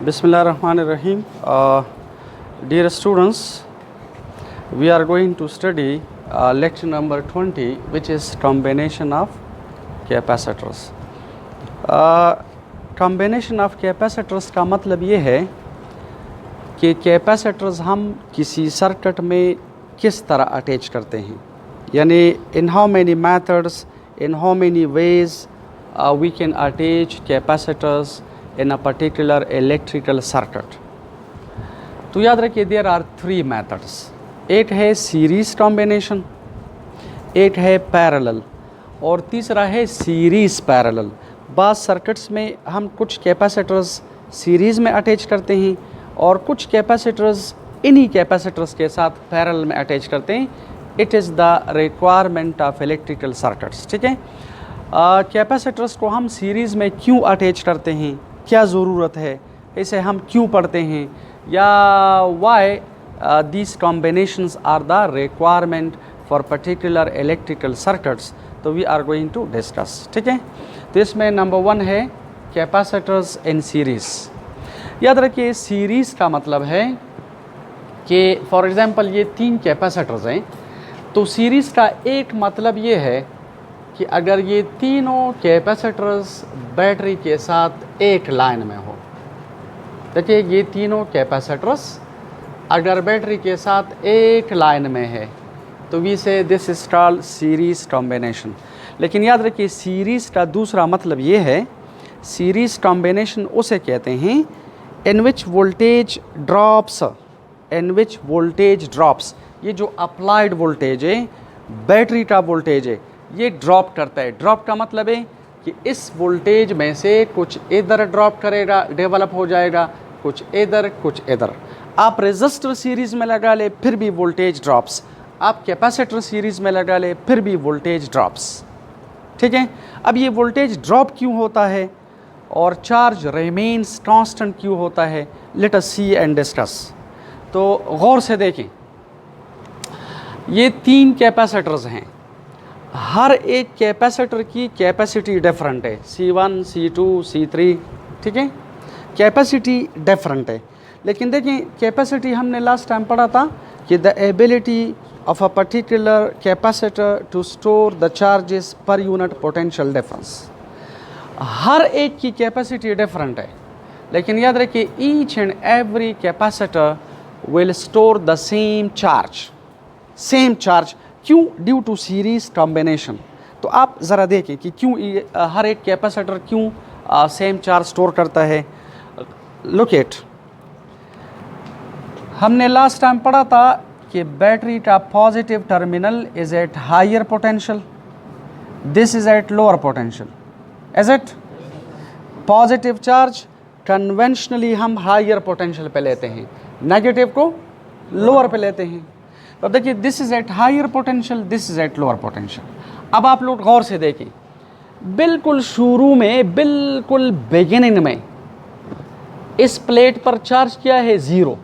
Bismillahirrahmanirrahim. Dear students, we are going to study lecture number 20, which is combination of capacitors. Combination of capacitors का मतलब ये है कि capacitors हम किसी सर्किट में किस तरह अटैच करते हैं, यानी in how many methods, in how many ways we can attach capacitors in a particular electrical circuit. तो याद रखिए there are three methods. एक है सीरीज कॉम्बिनेशन, एक है पैरेलल और तीसरा है सीरीज पैरेलल. बाज़ सर्किट्स में हम कुछ कैपेसिटर्स सीरीज़ में अटैच करते हैं और कुछ कैपेसिटर्स इन्हीं कैपेसिटर्स के साथ पैरेलल में अटैच करते हैं. It is the requirement of electrical circuits. ठीक है, कैपेसिटर्स को हम सीरीज़ में क्यों अटैच करते हैं, क्या ज़रूरत है, इसे हम क्यों पढ़ते हैं, या Y these combinations are the requirement for particular electrical circuits. तो we are going to discuss. ठीक है, तो इसमें नंबर 1 है कैपेसिटर्स इन सीरीज़. याद रखिए सीरीज़ का मतलब है कि फॉर एग्ज़ाम्पल ये 3 कैपेसिटर्स हैं, तो सीरीज़ का एक मतलब ये है कि अगर ये तीनों कैपेसिटर्स बैटरी के साथ एक लाइन में हो. देखिए ये तीनों कैपेसिटर्स अगर बैटरी के साथ एक लाइन में है तो वी से this is called series combination. लेकिन याद रखिए सीरीज़ का दूसरा मतलब ये है, सीरीज़ कॉम्बिनेशन उसे कहते हैं इन विच वोल्टेज ड्रॉप्स, इन विच वोल्टेज ड्रॉप्स, ये जो अप्लाइड वोल्टेज है, बैटरी का वोल्टेज है, ये ड्रॉप करता है. ड्रॉप का मतलब है कि इस वोल्टेज में से कुछ इधर ड्रॉप करेगा, डेवलप हो जाएगा, कुछ इधर कुछ इधर. आप रेजिस्टर सीरीज़ में लगा ले फिर भी वोल्टेज ड्रॉप्स, आप कैपेसिटर सीरीज़ में लगा ले फिर भी वोल्टेज ड्रॉप्स. ठीक है, अब ये वोल्टेज ड्रॉप क्यों होता है और चार्ज रिमेन्स कांस्टेंट क्यों होता है, let us see and discuss. तो गौर से देखें, ये 3 कैपेसिटर्स हैं, हर एक कैपेसिटर की कैपेसिटी डिफरेंट है, C1, C2, C3. ठीक है, कैपेसिटी डिफरेंट है. लेकिन देखें कैपेसिटी हमने लास्ट टाइम पढ़ा था कि the ability of a particular capacitor to store the charges per unit potential difference. हर एक की कैपेसिटी डिफरेंट है, लेकिन याद रखिए each and every capacitor will store the same charge, same charge. क्यों? Due to series combination. तो आप ज़रा देखें कि क्यों हर एक कैपेसिटर क्यों सेम चार्ज स्टोर करता है. लुक एट, हमने लास्ट टाइम पढ़ा था कि बैटरी का positive terminal is at higher potential, this is at lower potential. Is it? Positive charge conventionally हम हायर पोटेंशियल पे लेते हैं, नेगेटिव को लोअर पे लेते हैं. तो देखिए this is at higher potential, this is at lower potential. अब आप लोग गौर से देखें, बिल्कुल शुरू में, बिल्कुल बिगिनिंग में इस प्लेट पर चार्ज क्या है, 0.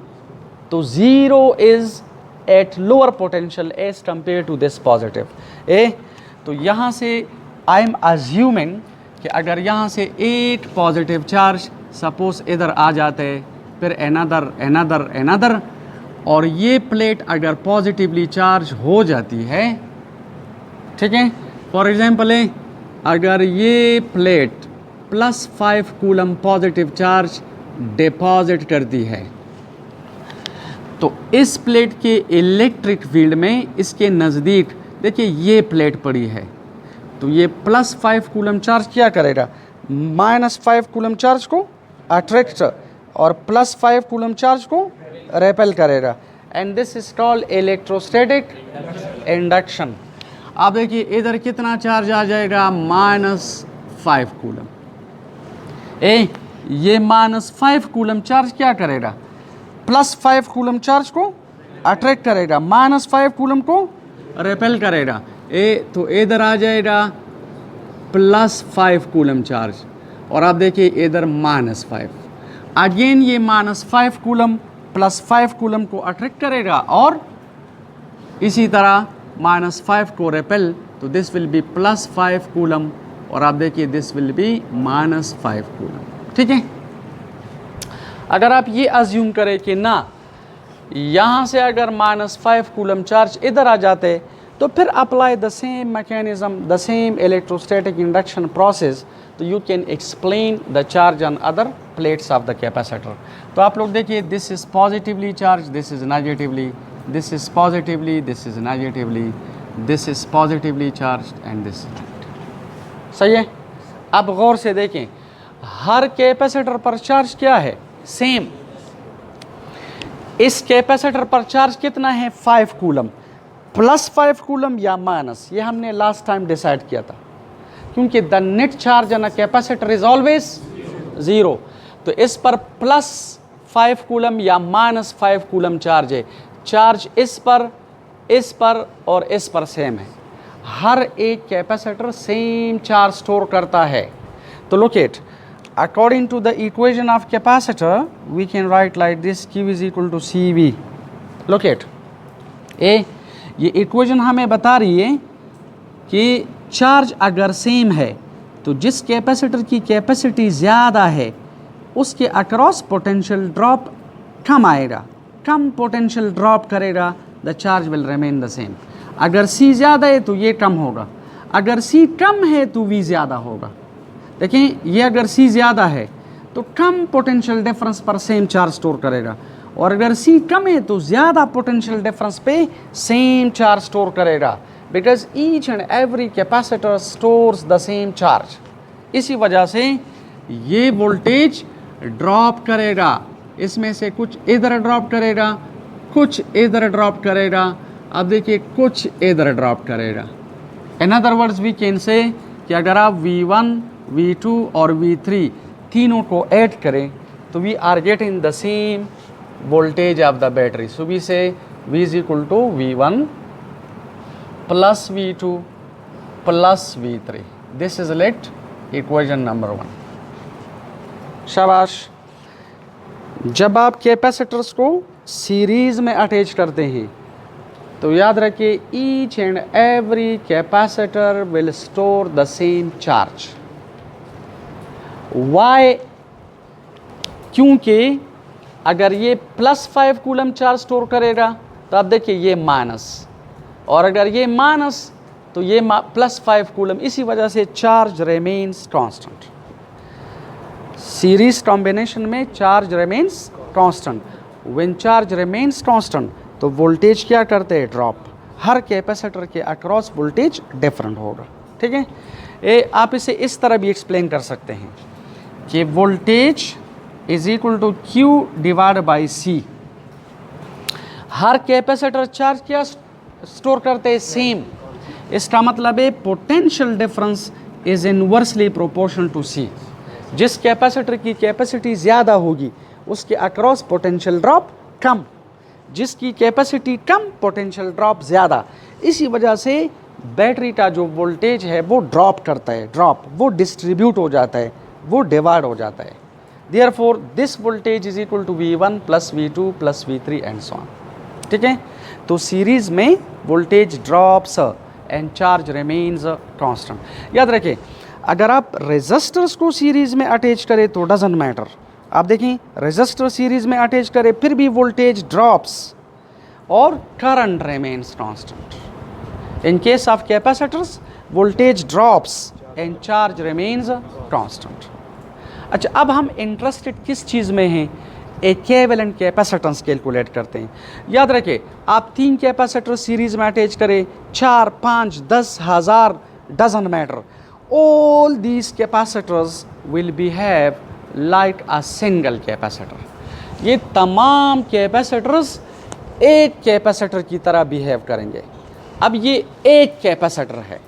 तो 0 is at lower potential as compare to this positive. तो यहाँ से आई एम अज्यूमिंग कि अगर यहाँ से एक पॉजिटिव चार्ज सपोज इधर आ जाते हैं, फिर एनदर एनदर एनदर, और ये प्लेट अगर पॉजिटिवली चार्ज हो जाती है, ठीक है, फॉर एग्जांपल है अगर ये plate +5 coulomb positive charge deposit करती है, तो इस प्लेट के इलेक्ट्रिक फील्ड में इसके नज़दीक देखिए ये प्लेट पड़ी है, तो ये +5 कूलम चार्ज क्या करेगा, -5 कूलम चार्ज को अट्रैक्ट और +5 कूलम चार्ज को रेपेल करेगा. And this is called electrostatic induction. आप देखिए इधर कितना चार्ज आ जाएगा, -5 कूलम. ये -5 कूलम चार्ज क्या करेगा, +5 कूलम चार्ज को अट्रैक्ट करेगा, -5 कूलम को रेपेल करेगा. तो इधर आ जाएगा +5 कूलम चार्ज, और आप देखिए इधर -5. अगेन ये -5 कूलम +5 कूलम को अट्रैक्ट करेगा और इसी तरह -5 को रेपेल. तो दिस विल बी +5 कूलम, और आप देखिए दिस विल बी -5 कूलम. ठीक है, अगर आप ये अज्यूम करें कि ना यहाँ से अगर -5 कूलम चार्ज इधर आ जाते तो फिर apply the same mechanism, the same electrostatic induction process, तो you can explain the charge on other plates of the capacitor. तो आप लोग देखिए, this is positively charge, this is negatively, this is positively, this is negatively, this is positively charge and this is negative. सही है। अब गौर से देखें, हर capacitor पर चार्ज क्या है? सेम। इस कैपेसिटर पर चार्ज कितना है? 5 कूलम। +5 कूलम या माइनस, ये हमने लास्ट टाइम डिसाइड किया था, क्योंकि the net charge on a capacitor is always 0। तो इस पर +5 कूलम या -5 कूलम चार्ज है। चार्ज इस पर और इस पर सेम है। हर एक कैपेसिटर सेम चार्ज स्टोर करता है। तो look it, according to the equation of capacitor we can write like this, Q is equal to CV। look at ये इक्वेशन हमें बता रही है कि चार्ज अगर सेम है तो जिस कैपेसिटर की कैपेसिटी ज़्यादा है उसके अक्रॉस पोटेंशियल ड्रॉप कम आएगा, कम पोटेंशियल ड्रॉप करेगा, the charge will remain the same. अगर C ज़्यादा है तो ये कम होगा, अगर C कम है तो V ज़्यादा होगा। देखें, ये अगर C ज़्यादा है तो कम पोटेंशियल डिफरेंस पर सेम चार्ज स्टोर करेगा, और अगर C कम है तो ज़्यादा पोटेंशियल डिफरेंस पे सेम चार्ज स्टोर करेगा, because each and every capacitor stores the same charge. इसी वजह से ये वोल्टेज ड्रॉप करेगा, इसमें से कुछ इधर ड्रॉप करेगा, कुछ इधर ड्रॉप करेगा। अब देखिए, कुछ इधर ड्रॉप करेगा। In other words we can say कि अगर आप V1, V2 और V3 तीनों को ऐड करें तो we are getting the same voltage of the battery. So we say V is equal to V1 plus V2 plus V3। This is let equation number 1। शाबाश। जब आप कैपेसिटर्स को series में अटैच करते हैं तो याद रखिए, each and every capacitor will store the same charge. Why? क्योंकि अगर ये +5 कूलम चार्ज स्टोर करेगा तो अब देखिए ये माइनस, और अगर ये माइनस तो ये +5 कूलम। इसी वजह से charge remains constant. Series combination में charge remains constant. When charge remains constant तो वोल्टेज क्या करते हैं? ड्रॉप। हर कैपेसिटर के अक्रॉस वोल्टेज डिफरेंट होगा। ठीक है। आप इसे इस तरह भी एक्सप्लेन कर सकते हैं कि voltage is equal to Q divide by C। हर कैपेसिटर चार्ज क्या स्टोर करते हैं? सेम। इसका मतलब है potential difference is inversely proportional to C। जिस कैपेसिटर की कैपेसिटी ज़्यादा होगी उसके अक्रॉस पोटेंशियल ड्रॉप कम, जिसकी कैपेसिटी कम पोटेंशियल ड्रॉप ज़्यादा। इसी वजह से बैटरी का जो वोल्टेज है वो ड्रॉप करता है, वो डिस्ट्रीब्यूट हो जाता है, वो डिवाइड हो जाता है। Therefore this voltage is equal to V1 plus V2 plus V3 and so on. ठीक है। तो सीरीज़ में voltage drops and charge remains constant. याद रखें, अगर आप रेजिस्टर्स को सीरीज़ में अटैच करें तो डजंट मैटर। आप देखें, रेजिस्टर सीरीज़ में अटैच करें फिर भी वोल्टेज ड्रॉप्स और current remains constant. In case of capacitors voltage drops and charge remains constant. अच्छा, अब हम इंटरेस्टेड किस चीज़ में हैं? इक्विवेलेंट कैपेसिटेंस कैलकुलेट करते हैं। याद रखें, आप 3 कैपेसिटर सीरीज़ में अटैच करें, 4, 5, 10, 1000, doesn't matter, all these capacitors will behave like a single capacitor। ये तमाम कैपेसिटर्स एक कैपेसिटर की तरह बिहेव करेंगे। अब ये एक कैपेसिटर है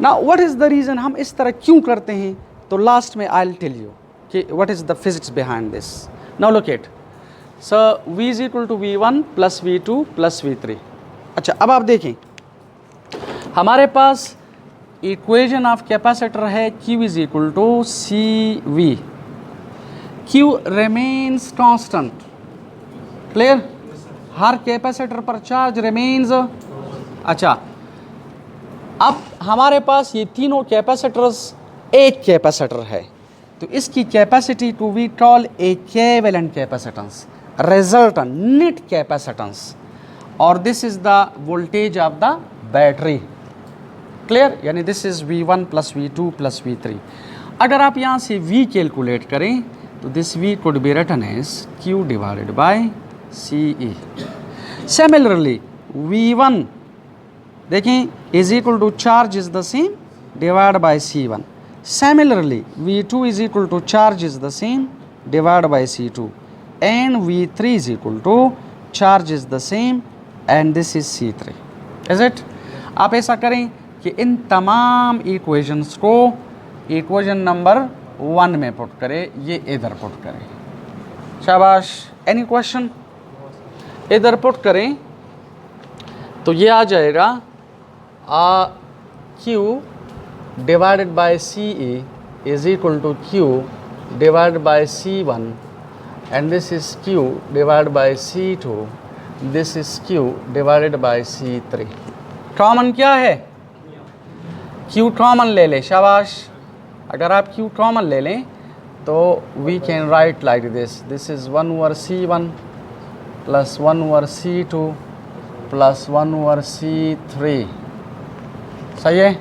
ना। What is the reason? हम इस तरह क्यों करते हैं? तो लास्ट में आई विल टेल यू कि what is the physics behind this. Now look it, so V is equal to V1 plus V2 plus V3। अच्छा, अब आप देखें, हमारे पास इक्वेशन ऑफ कैपेसिटर है Q is equal to CV। Q remains constant. Clear? हर capacitor पर charge remains. अच्छा, अब हमारे पास ये तीनों कैपेसिटर्स एक कैपेसिटर है, तो इसकी capacity to we call equivalent capacitance, resultant net capacitance, और this is the voltage of the battery. Clear? यानी this is V1 plus V2 plus V3। अगर आप यहाँ से V कैलकुलेट करें तो this V could be written as Q divided by CE। Similarly V1 देखें is equal to charge is the same divide by C1। Similarly V2 is equal to charge is the same divide by C2 and V3 is equal to charge is the same and this is C3। Is it? आप ऐसा करें कि इन तमाम equations को equation number 1 में put करें, ये इधर पुट करें। शाबाश। Any question? इधर पुट करें तो ये आ जाएगा Q divided by CE is equal to Q divided by C1 and this is Q divided by C2, this is Q divided by C3। Common क्या है? Q कॉमन ले ले। शाबाश। अगर आप Q कॉमन ले लें तो we can write like this, this is 1 over C1 plus 1 over C2 plus 1 over C3। सही है?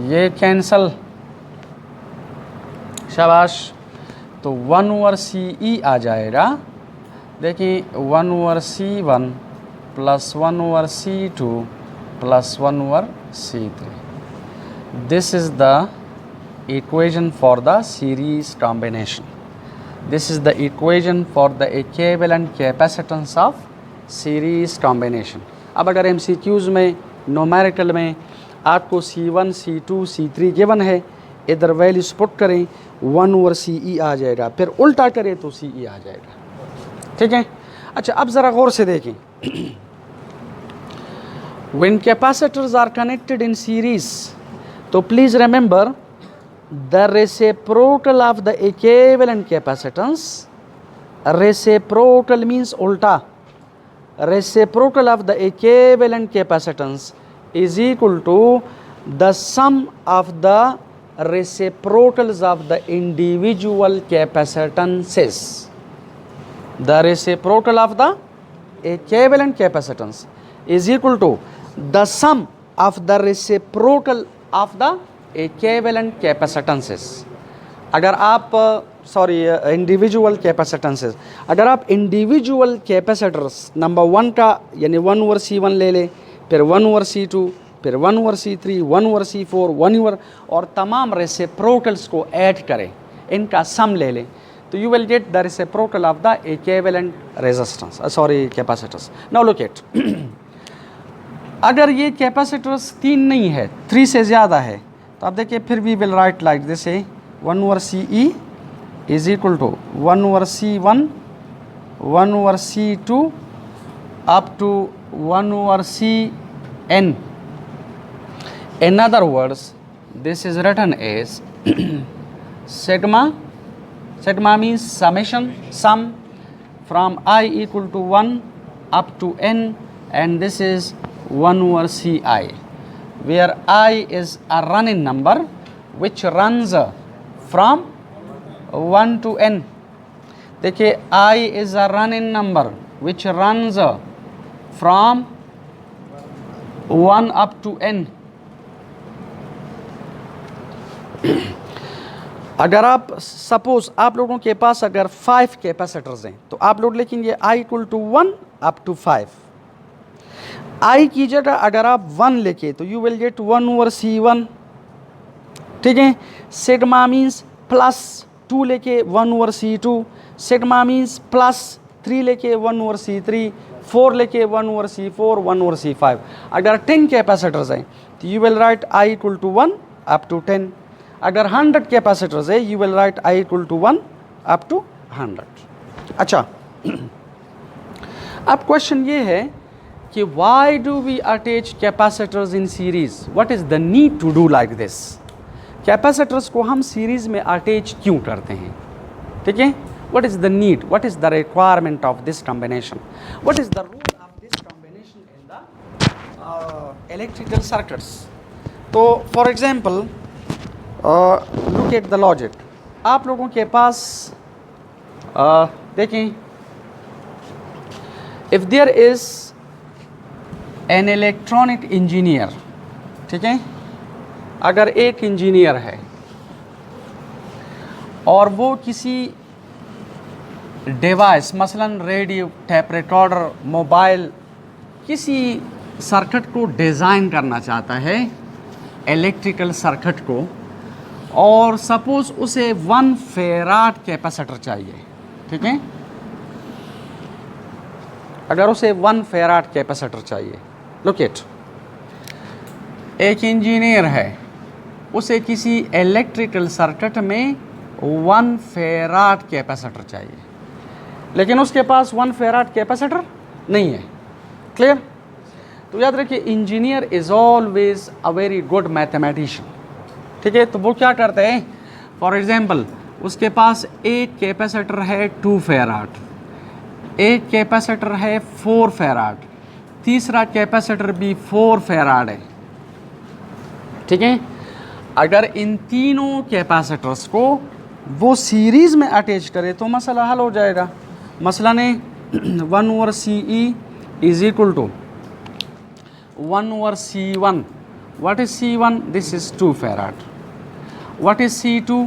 ये कैंसल। शाबाश। तो 1 ओवर CE आ जाएगा। देखिए 1 over C1 plus 1 over C2 plus 1 over C3। This is the equation for the series combination. This is the equation for the equivalent capacitance of series combination. अब अगर MCQs में numerical में आपको C1, C2, C3 given है, इधर values put करें 1 over CE आ जाएगा, फिर उल्टा करें तो CE आ जाएगा। ठीक है? अच्छा, अब ज़रा गौर से देखें। When capacitors are connected in series, तो please remember the reciprocal of the equivalent capacitance, reciprocal means उल्टा, reciprocal of the equivalent capacitance is equal to the sum of the reciprocals of the individual capacitances. The reciprocal of the equivalent capacitance is equal to the sum of the reciprocal of the equivalent capacitances. अगर आप individual कैपेसिटेंसेस, अगर आप individual capacitors number 1 का यानी 1 over C1 ले लें, फिर 1 over C2, फिर 1 over C3, 1 over C4, 1 over, और तमाम रेसिप्रोकल्स को ऐड करें, इनका सम ले लें, तो you will get the reciprocal of the equivalent resistance capacitors. Now look at, अगर ये कैपेसिटर्स 3 नहीं है, 3 से ज़्यादा है, तो आप देखिए फिर we will write like this है 1 over CE is equal to 1 over C1, 1 over C2 up to 1 over CN। In other words, this is written as sigma. Sigma means summation, sum from I equal to 1 up to N, and this is 1 over CI, where I is a running number which runs from 1 to N. देखिए I is a running number which runs from 1 up to N. अगर आप suppose आप लोगों के पास अगर 5 capacitors हैं, तो आप लोग लिखेंगे I equal to 1 up to 5। I की जगह अगर आप 1 लिखे तो you will get 1 over C1। ठीक है? सिग्मा मीन्स प्लस 2 लेके 1 over C2, sigma means plus 3 लेके 1 ओवर C3, 4 लेके 1 ओवर C4, 1 ओवर C5। अगर 10 कैपेसिटर्स हैं तो you will write I equal to 1 up to 10। अगर 100 कैपेसिटर्स है you will write I equal to 1 up to 100। अच्छा, अब क्वेश्चन ये है कि why do we attach capacitors in series? What is the need to do like this? Capacitors को हम series में अटैच क्यों करते हैं? ठीक है? What is the need? What is the requirement of this combination? What is the role of this combination in the electrical circuits? तो for example, look at the logic. आप लोगों के पास देखें, if there is an electronic engineer, ठीक है, अगर एक इंजीनियर है और वो किसी डिवाइस मसलन रेडियो, टेप रिकॉर्डर, मोबाइल, किसी सर्किट को डिज़ाइन करना चाहता है, इलेक्ट्रिकल सर्किट को, और सपोज़ उसे 1 फेराड कैपेसिटर चाहिए, ठीक है, अगर उसे 1 फेराड कैपेसिटर चाहिए, लुक इट, एक इंजीनियर है, उसे किसी इलेक्ट्रिकल सर्किट में 1 फेराड कैपेसिटर चाहिए, लेकिन उसके पास 1 फेराड कैपेसिटर नहीं है। क्लियर? तो याद रखिए, engineer is always a very good mathematician, ठीक है। तो वो क्या करते हैं, फॉर एग्जांपल उसके पास एक कैपेसिटर है 2 फेराड, एक कैपेसिटर है 4 फेराड, तीसरा कैपेसिटर भी 4 फेराड है, ठीक है। अगर इन तीनों कैपेसिटर्स को वो सीरीज़ में अटैच करे तो मसला हल हो जाएगा। मसलन 1/CE is equal to 1/C1। What is C1? This is 2 farad. What is C2?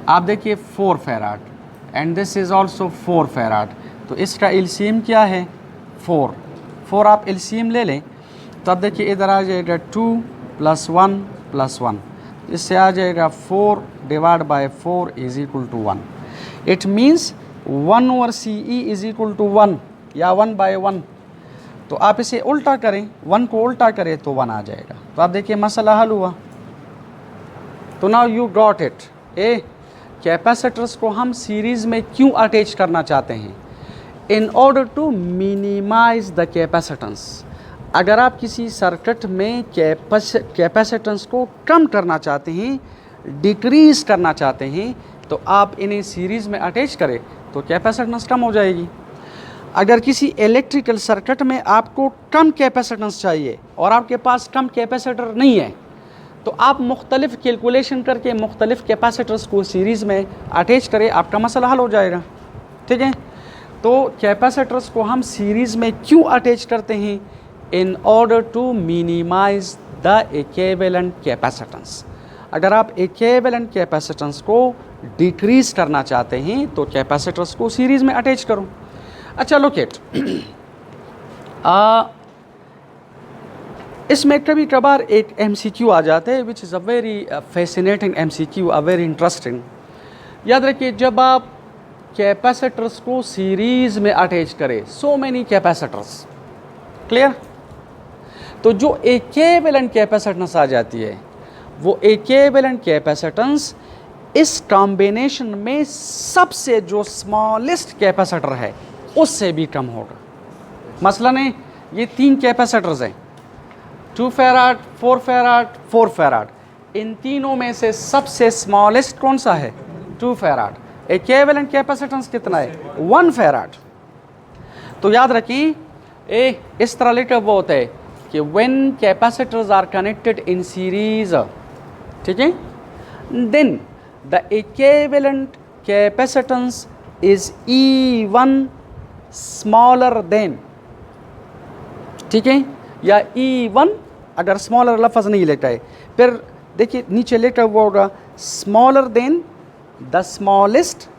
आप देखिए 4 farad, and this is also 4 farad. तो इसका एलसीएम क्या है? 4 आप एलसीएम ले लें, तब देखिए इधर आ जाएगा 2 + 1 + 1, इससे आ जाएगा 4 divide by 4 is equal to 1। It means 1/CE is equal to 1 या 1/1। तो आप इसे उल्टा करें, 1 को उल्टा करें तो 1 आ जाएगा। तो आप देखिए मसला हल हुआ। तो now you got it. Capacitors को हम सीरीज़ में क्यों अटैच करना चाहते हैं? In order to minimise the capacitance. अगर आप किसी सर्किट में कैपेसिटेंस को कम करना चाहते हैं, डिक्रीज़ करना चाहते हैं, तो आप इन्हें सीरीज़ में अटैच करें तो कैपेसिटेंस कम हो जाएगी। अगर किसी इलेक्ट्रिकल सर्किट में आपको कम कैपेसिटेंस चाहिए और आपके पास कम कैपेसिटर नहीं है, तो आप मुख्तलिफ कैलकुलेशन करके मुख्तलिफ कैपेसिटर्स को सीरीज़ में अटैच करें, आपका मसला हल हो जाएगा, ठीक है। तो कैपेसिटर्स को हम सीरीज़ में क्यों अटैच करते हैं? In order to minimise the equivalent capacitance. अगर आप इक्विवेलेंट कैपेसिटेंस को डिक्रीज़ करना चाहते हैं तो कैपेसिटर्स को सीरीज़ में अटैच करो। अच्छा लुक इट, इसमें कभी कभार एक MCQ आ जाता है, which is a very fascinating MCQ, a very interesting. याद रखिए, जब आप कैपेसिटर्स को सीरीज़ में अटैच करें, सो मैनी कैपेसिटर्स, क्लियर, तो जो इक्विवेलेंट कैपेसिटेंस आ जाती है, वो इक्विवेलेंट कैपेसिटेंस इस कॉम्बिनेशन में सबसे जो स्मॉलेस्ट कैपेसिटर है उससे भी कम होगा। मसलन ये 3 कैपेसिटर्स हैं, 2 फेराड, 4 फेराड, 4 फेराड। इन तीनों में से सबसे स्मॉलेस्ट कौन सा है? 2 फेराड। इक्विवेलेंट कैपेसिटेंस कितना है? 1 फेराड। तो याद रखिए, इस तरह लिखा हुआ होता है कि when capacitors are connected in series, ठीक है, then the equivalent capacitance is E1 smaller than, ठीक है, या E1 अगर स्मॉलर लफ्ज़ नहीं लेता है, फिर देखिए नीचे लिखा हुआ होगा smaller than the smallest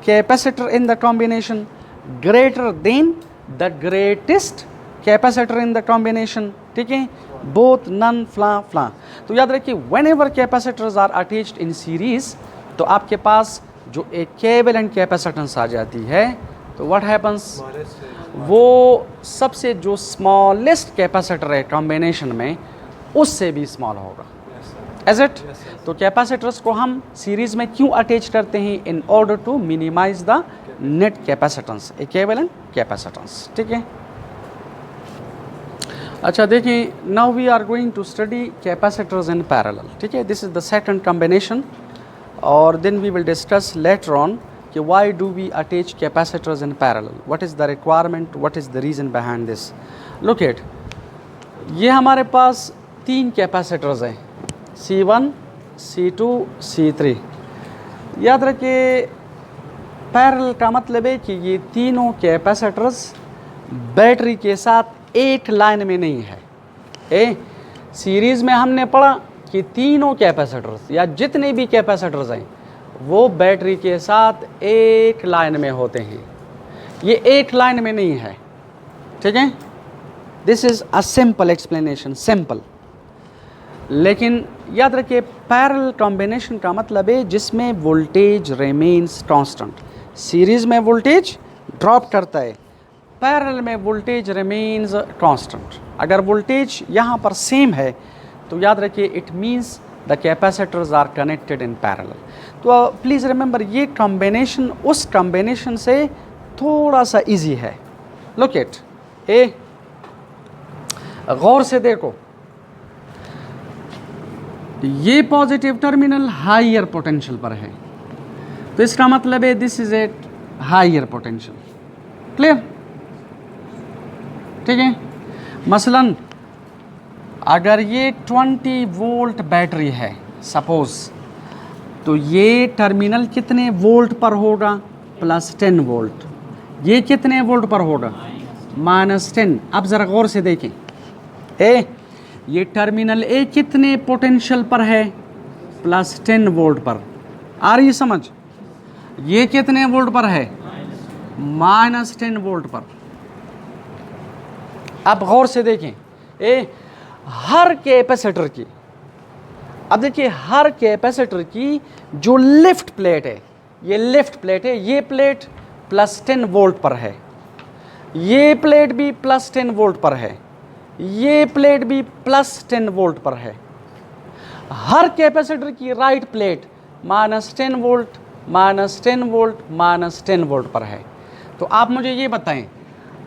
capacitor in the combination, greater than the greatest capacitor in the combination, ठीक है, बोथ नन फ्ला फ्ला। तो याद रखिए, whenever capacitors are attached in series, तो आपके पास जो इक्विवेलेंट कैपेसिटेंस आ जाती है, तो व्हाट हैपन्स, वो सबसे जो स्मॉलेस्ट कैपेसिटर है कॉम्बिनेशन में उससे भी स्मॉल होगा। एज इट, तो कैपेसिटर्स को हम सीरीज़ में क्यों अटैच करते हैं? In order to minimise the net capacitance, equivalent capacitance, ठीक है। अच्छा देखिए, now we are going to study capacitors in parallel, ठीक है, this is the second combination, और then we will discuss later on कि why do we attach capacitors in parallel, what is the requirement, what is the reason behind this. Look at, ये हमारे पास 3 capacitors हैं, C1, C2, C3। याद रखिए parallel का मतलब है कि ये तीनों कैपेसिटर्स बैटरी के साथ एक लाइन में नहीं है। सीरीज़ में हमने पढ़ा कि तीनों कैपेसिटर्स या जितने भी कैपेसिटर्स हैं वो बैटरी के साथ एक लाइन में होते हैं, ये एक लाइन में नहीं है। ठीक है, this is a simple explanation, simple. लेकिन याद रखिए पैरेलल कॉम्बिनेशन का मतलब है जिसमें वोल्टेज रिमेन्स कांस्टेंट। सीरीज़ में वोल्टेज ड्रॉप करता है, पैरेलल में वोल्टेज रिमेन्स कांस्टेंट। अगर वोल्टेज यहाँ पर सेम है तो याद रखिए it means the capacitors are connected in parallel. तो प्लीज़ रिमेंबर ये कॉम्बिनेशन उस कॉम्बिनेशन से थोड़ा सा इजी है। लुक एट गौर से देखो, ये पॉजिटिव टर्मिनल हायर पोटेंशियल पर है, तो इसका मतलब है this is at higher potential. Clear? ठीक है। मसलन अगर ये 20 वोल्ट बैटरी है सपोज, तो ये टर्मिनल कितने वोल्ट पर होगा? +10 वोल्ट। ये कितने वोल्ट पर होगा? -10। अब ज़रा गौर से देखें, ये टर्मिनल ए कितने पोटेंशियल पर है? +10 वोल्ट पर। आ रही समझ? ये कितने वोल्ट पर है? -10 वोल्ट पर। अब गौर से देखें, हर कैपेसिटर की, अब देखिए हर कैपेसिटर की जो लिफ्ट प्लेट है, ये लिफ्ट प्लेट है, ये प्लेट +10 वोल्ट पर है, ये प्लेट भी +10 वोल्ट पर है, ये प्लेट भी +10 वोल्ट पर है। हर कैपेसिटर की right plate -10 volt, -10 volt, -10 volt पर है। तो आप मुझे ये बताएं,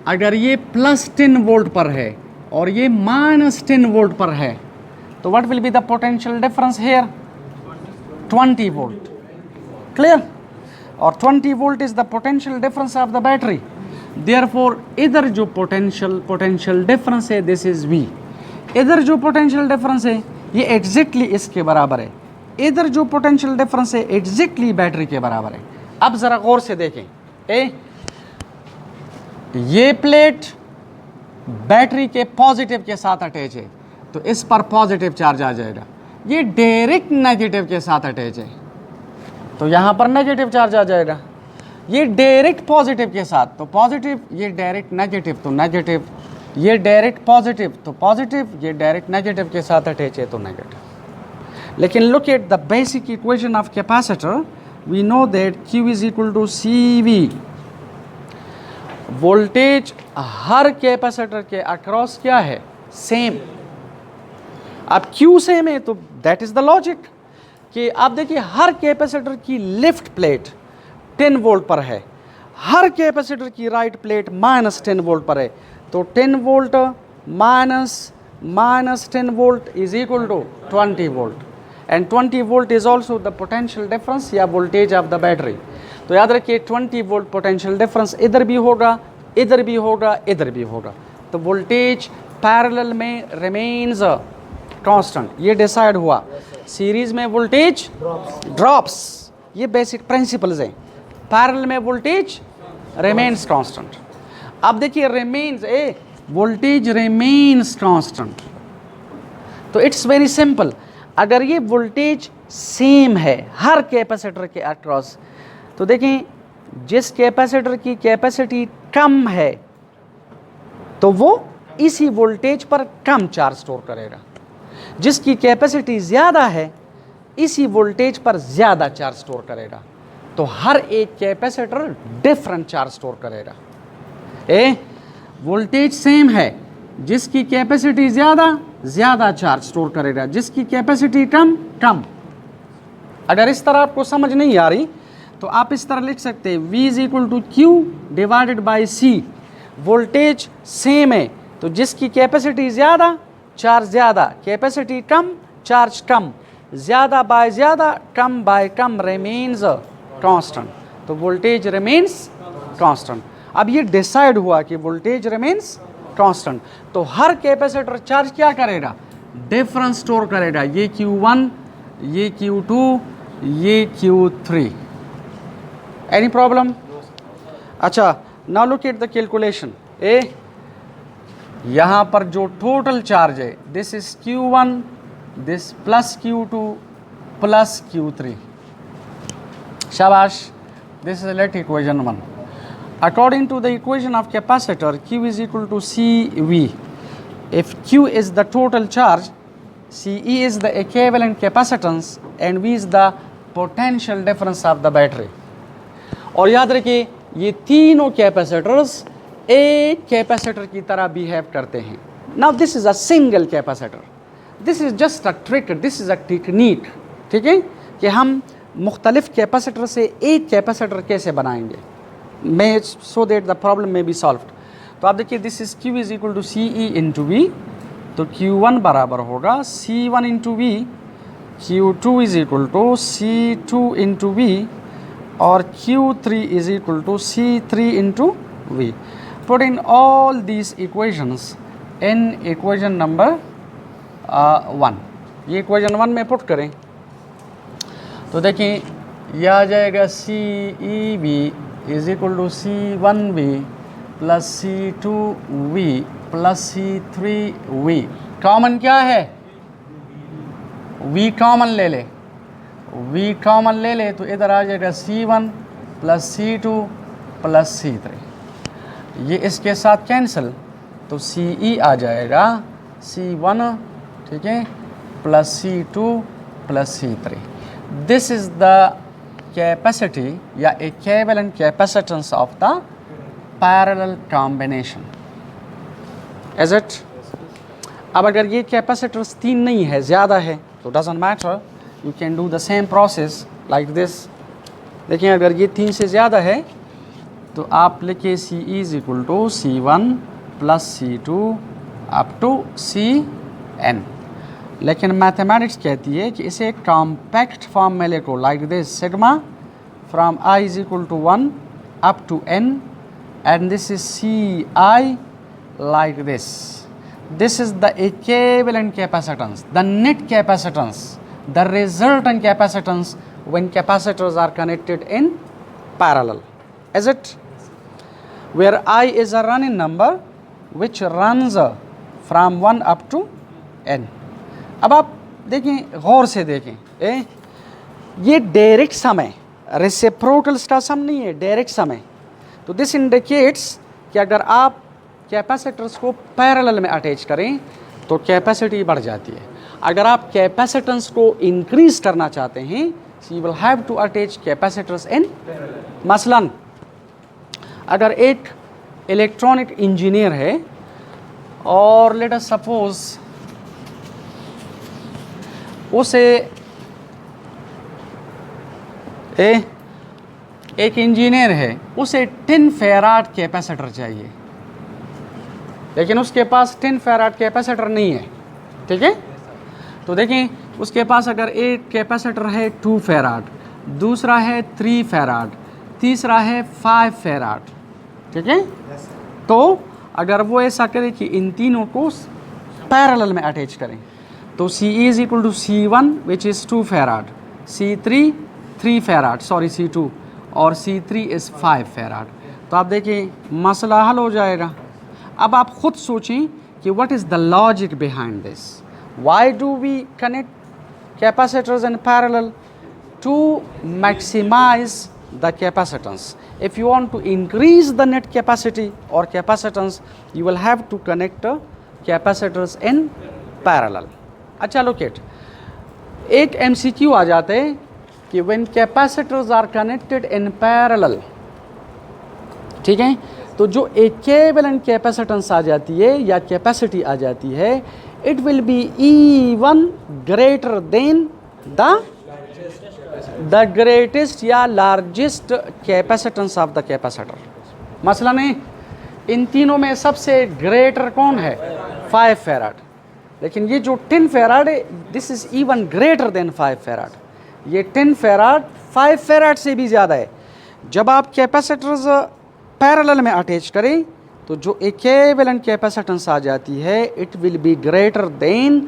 अगर ये +10 वोल्ट पर है और ये -10 वोल्ट पर है, तो what will be the potential difference here? 20 volt. Clear? और 20 volt is the potential difference of the battery. Therefore इधर जो पोटेंशियल डिफरेंस है दिस इज V। इधर जो पोटेंशियल डिफरेंस है ये एग्जैक्टली इसके बराबर है, इधर जो पोटेंशियल डिफरेंस है एग्जैक्टली बैटरी के बराबर है। अब ज़रा गौर से देखें, ये प्लेट बैटरी के पॉजिटिव के साथ अटैच है, तो इस पर पॉजिटिव चार्ज आ जाएगा। ये डायरेक्ट नेगेटिव के साथ अटैच है, तो यहाँ पर नेगेटिव चार्ज आ जाएगा। ये डायरेक्ट पॉजिटिव के साथ तो पॉजिटिव, ये डायरेक्ट नेगेटिव तो नेगेटिव, ये डायरेक्ट पॉजिटिव तो पॉजिटिव, ये डायरेक्ट नेगेटिव के साथ अटैच है तो नेगेटिव। लेकिन look at the basic equation of capacitor, we know that Q is equal to CV। Voltage हर कैपेसिटर के अक्रॉस क्या है? सेम। अब Q सेम है तो दैट इज द लॉजिक कि आप देखिए हर कैपेसिटर की लेफ्ट प्लेट 10 वोल्ट पर है, हर कैपेसिटर की राइट प्लेट -10 वोल्ट पर है, तो 10 volt minus 10 volt is equal to 20 volt, and 20 volt is also the potential difference या वोल्टेज ऑफ द बैटरी। तो याद रखिए 20 वोल्ट पोटेंशियल डिफरेंस इधर भी होगा, इधर भी होगा, इधर भी होगा, तो वोल्टेज पैरेलल में रिमेन्स कांस्टेंट। ये डिसाइड हुआ। सीरीज में वोल्टेज ड्रॉप्स, ये बेसिक प्रिंसिपल्स हैं। पैरेलल में वोल्टेज रिमेन्स कांस्टेंट। अब देखिए रिमेन्स, वोल्टेज रिमेन्स कांस्टेंट, तो इट्स वेरी सिंपल। अगर ये वोल्टेज सेम है हर कैपेसिटर के अक्रॉस, तो देखें जिस कैपेसिटर की कैपेसिटी कम है तो वो इसी वोल्टेज पर कम चार्ज स्टोर करेगा, जिसकी कैपेसिटी ज़्यादा है इसी वोल्टेज पर ज़्यादा चार्ज स्टोर करेगा। तो हर एक कैपेसिटर डिफरेंट चार्ज स्टोर करेगा। वोल्टेज सेम है, जिसकी कैपेसिटी ज़्यादा चार्ज स्टोर करेगा, जिसकी कैपेसिटी कम। अगर इस तरह आपको समझ नहीं आ रही तो आप इस तरह लिख सकते हैं V is equal to Q divided by C। Voltage same है तो जिसकी कैपेसिटी ज़्यादा चार्ज ज़्यादा, कैपेसिटी कम चार्ज कम, ज़्यादा बाय ज़्यादा, come by come remains constant, तो वोल्टेज रिमेन्स कांस्टेंट। अब ये डिसाइड हुआ कि वोल्टेज रिमेन्स कांस्टेंट, तो हर कैपेसिटर चार्ज क्या करेगा? डिफरेंस स्टोर करेगा। ये Q1, ये Q2, ये Q3. Any problem? अच्छा, now look at the calculation. यहाँ पर जो टोटल चार्ज है, this is Q1, this plus Q2 plus Q3. शाबाश. This is let equation 1. According to the equation of capacitor, Q is equal to CV. If Q is the total charge, CE is the equivalent capacitance and V is the potential difference of the battery. और याद रखिए ये तीनों capacitors एक capacitor की तरह behave करते हैं. Now this is a single capacitor. This is just a trick, this is a technique. ठीक है कि हम मुख्तलिफ कैपेसिटर से एक कैपेसिटर कैसे बनाएंगे, मैं सो दैट द प्रॉब्लम में बी सॉल्व. तो आप देखिए this is Q is equal to CE into V. तो Q1 बराबर होगा C1 into V, Q2 is equal to C2 into V और Q3 is equal to C3 into V. Put in all these equations in equation number 1. ये equation 1 में put करें तो देखिए यह आ जाएगा CEV is equal to C1V plus C2V plus C3V. Common क्या है? V कॉमन ले ले, V कॉमन ले ले तो इधर आ जाएगा C1 plus C2 plus C3. ये इसके साथ कैंसिल तो CE आ जाएगा C1, ठीक है, plus C2 plus C3. This is the capacity या equivalent capacitance of the parallel combination. Is it? अब अगर ये कैपेसिटर्स 3 नहीं है, ज़्यादा है, तो doesn't matter, you can do the same process like this. देखिए अगर ये 3 से ज़्यादा है तो आप लिखिए CE is equal to C1 plus C2 up to CN. लेकिन मैथमेटिक्स कहती है कि इसे कॉम्पैक्ट फॉर्म में लिखो like this, sigma from I is equal to 1 up to N and this is CI like this. This is the equivalent capacitance, the net capacitance, the resultant capacitance when capacitors are connected in parallel. Is it? Where I is a running number which runs from 1 up to N. अब आप देखें, गौर से देखें, ये direct sum है, reciprocal सम नहीं है, direct sum है. तो दिस इंडिकेट्स कि अगर आप कैपेसिटर्स को पैरेलल में अटैच करें तो कैपेसिटी बढ़ जाती है. अगर आप कैपेसिटेंस को इंक्रीज करना चाहते हैं, so you will have to attach capacitors in. मसलन अगर एक इलेक्ट्रॉनिक इंजीनियर है और लेट अस सपोज उसे एक इंजीनियर है, उसे 10 फेराड कैपेसिटर चाहिए, लेकिन उसके पास 10 फेराड कैपेसिटर नहीं है. ठीक है, तो देखें उसके पास अगर एक कैपेसिटर है 2 फेराड, दूसरा है 3 फेराड, तीसरा है 5 फेराड. ठीक है, तो अगर वो ऐसा करे कि इन तीनों को पैरेलल में अटैच करें तो CE is equal to C1 which is 2 farad, C3 3 farad, sorry C2, और C3 इज़ 5 फेराड. तो आप देखिए मसला हल हो जाएगा. अब आप ख़ुद सोचें कि what is the logic behind this. Why do we connect capacitors in parallel? To maximize the capacitance. If you want to increase the net capacity or capacitance, you will have to connect capacitors in parallel. अच्छा look at एक MCQ आ जाते हैं कि when capacitors are connected in parallel, ठीक है, तो जो equivalent capacitance आ जाती है या capacity आ जाती है, it will be even greater than the greatest या largest capacitance of the capacitor. मसलन इन तीनों में सबसे ग्रेटर कौन है? 5 फेराड. लेकिन ये जो 10 फेराड है, this is even greater than 5 farad. ये 10 फेराड 5 फेराड से भी ज़्यादा है. जब आप कैपेसिटर्स पैरेलल में अटैच करें तो जो इक्विवेलेंट कैपेसिटेंस आ जाती है, it will be greater than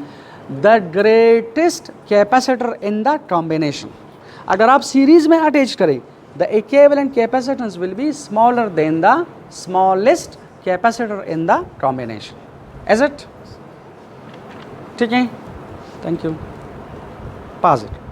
the greatest capacitor in the combination. अगर आप सीरीज में अटैच करें, the equivalent capacitance will be smaller than the smallest capacitor in the combination. Is it? ठीक है, थैंक यू, पाज it.